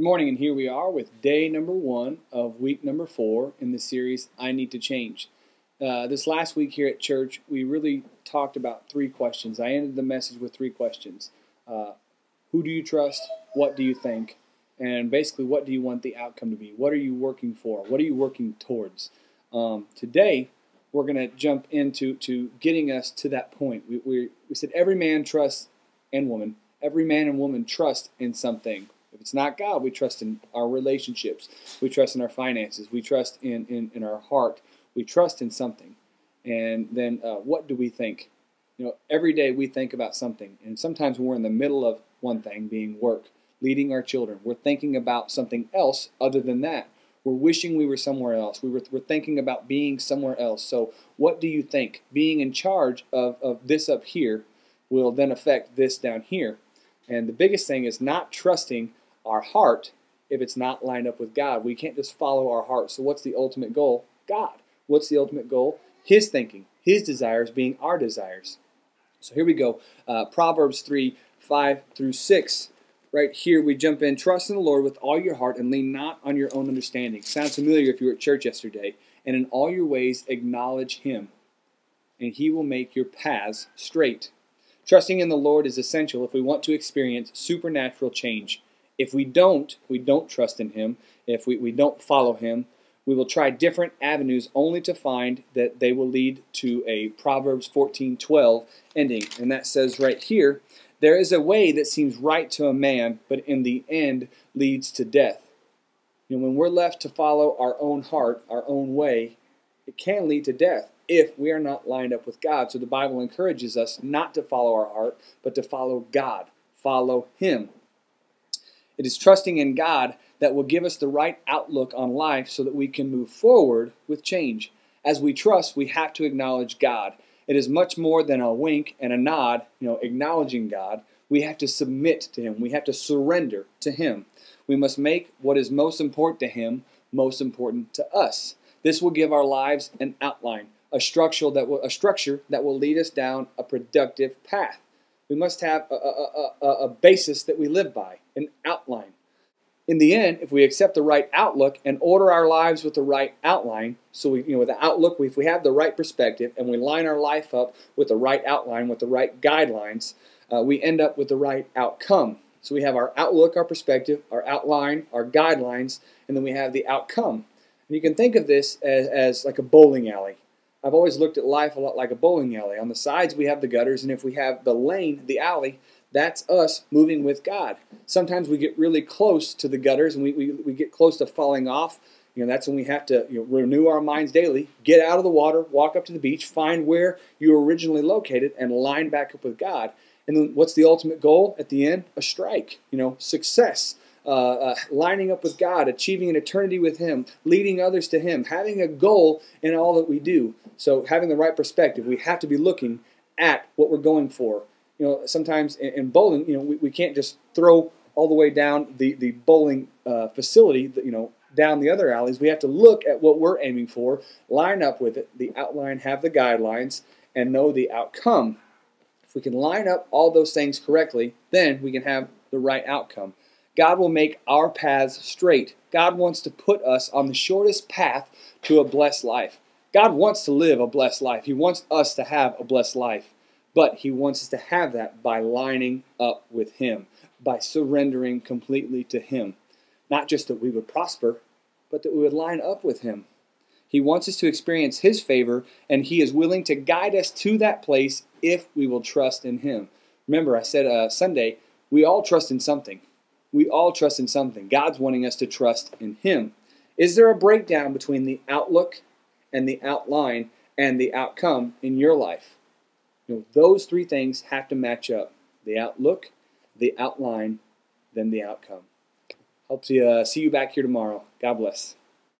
Good morning, and here we are with day number 1 of week number 4 in the series, I Need to Change. This last week here at church, we really talked about 3 questions. I ended the message with 3 questions. Who do you trust? What do you think? And basically, what do you want the outcome to be? What are you working for? What are you working towards? Today, we're going to jump into getting us to that point. We said every man trusts and woman. Every man and woman trust in something. If it's not God, we trust in our relationships. We trust in our finances. We trust in our heart. We trust in something. And then what do we think? Every day we think about something. And sometimes when we're in the middle of one thing, being work, leading our children, we're thinking about something else other than that. We're wishing we were somewhere else. We're thinking about being somewhere else. So what do you think? Being in charge of this up here will then affect this down here. And the biggest thing is not trusting our heart if it's not lined up with God. We can't just follow our heart. So what's the ultimate goal? God. What's the ultimate goal? His thinking, His desires being our desires. So here we go. Proverbs 3:5-6. Right here we jump in. Trust in the Lord with all your heart and lean not on your own understanding. Sounds familiar if you were at church yesterday. And in all your ways acknowledge Him, and He will make your paths straight. Trusting in the Lord is essential if we want to experience supernatural change. If we don't trust in Him, if we don't follow Him, we will try different avenues only to find that they will lead to a Proverbs 14:12 ending. And that says right here, there is a way that seems right to a man, but in the end leads to death. When we're left to follow our own heart, our own way, it can lead to death if we are not lined up with God. So the Bible encourages us not to follow our heart, but to follow God, follow Him. It is trusting in God that will give us the right outlook on life so that we can move forward with change. As we trust, we have to acknowledge God. It is much more than a wink and a nod, acknowledging God. We have to submit to Him. We have to surrender to Him. We must make what is most important to Him most important to us. This will give our lives an outline, a structure that will lead us down a productive path. We must have a basis that we live by, an outline. In the end, if we accept the right outlook and order our lives with the right outline, so with the outlook, if we have the right perspective and we line our life up with the right outline, with the right guidelines, we end up with the right outcome. So we have our outlook, our perspective, our outline, our guidelines, and then we have the outcome. And you can think of this as like a bowling alley. I've always looked at life a lot like a bowling alley. On the sides we have the gutters, and if we have the lane, the alley, that's us moving with God. Sometimes we get really close to the gutters and we get close to falling off. That's when we have to renew our minds daily, get out of the water, walk up to the beach, find where you were originally located, and line back up with God. And then what's the ultimate goal at the end? A strike, success. Lining up with God, achieving an eternity with Him, leading others to Him, having a goal in all that we do. So having the right perspective, we have to be looking at what we're going for. Sometimes in bowling, we can't just throw all the way down the bowling facility, down the other alleys. We have to look at what we're aiming for, line up with it, the outline, have the guidelines, and know the outcome. If we can line up all those things correctly, then we can have the right outcome. God will make our paths straight. God wants to put us on the shortest path to a blessed life. God wants to live a blessed life. He wants us to have a blessed life. But He wants us to have that by lining up with Him, by surrendering completely to Him. Not just that we would prosper, but that we would line up with Him. He wants us to experience His favor, and He is willing to guide us to that place if we will trust in Him. Remember, I said Sunday, we all trust in something. We all trust in something. God's wanting us to trust in Him. Is there a breakdown between the outlook and the outline and the outcome in your life? Those 3 things have to match up. The outlook, the outline, then the outcome. Hope to see you back here tomorrow. God bless.